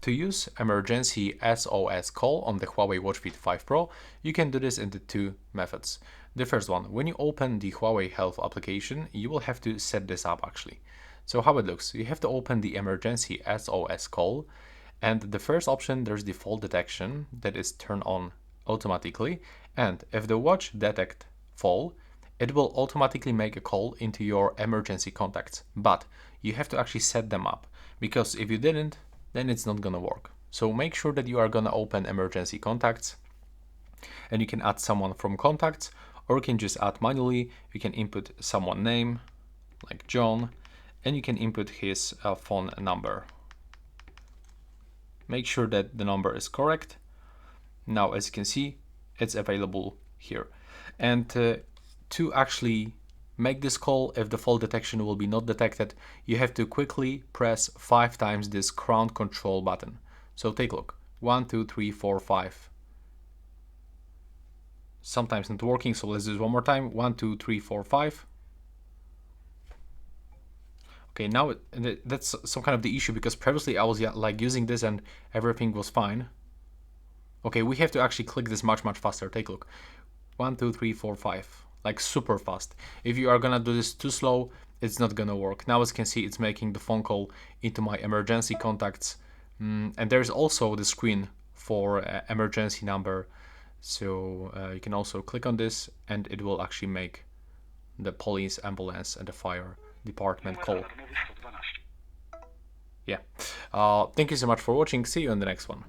To use Emergency SOS Call on the Huawei Watch Fit 5 Pro, you can do this in the two methods. The first one, when you open the Huawei Health application, you will have to set this up actually. So how it looks, you have to open the Emergency SOS Call, and the first option, there's the fall detection that is turned on automatically, and if the watch detects fall, it will automatically make a call into your emergency contacts, but you have to actually set them up, because if you didn't, then it's not gonna work. So make sure that you are gonna open emergency contacts, and you can add someone from contacts, or you can just add manually. You can input someone name like John, and you can input his phone number. Make sure that the number is correct. Now, as you can see, it's available here. And to actually make this call, if the fall detection will be not detected, you have to quickly press 5 times this crown control button. So take a look, 1, 2, 3, 4, 5. Sometimes not working, so let's do it one more time, 1, 2, 3, 4, 5. Okay, now that's some kind of the issue, because previously I was like using this and everything was fine. Okay, we have to actually click this much faster. Take a look, 1, 2, 3, 4, 5, like super fast. If you are gonna do this too slow, it's not gonna work. Now as you can see, it's making the phone call into my emergency contacts, and there's also the screen for emergency number, so you can also click on this and it will actually make the police, ambulance and the fire department call. Yeah. Thank you so much for watching. See you in the next one.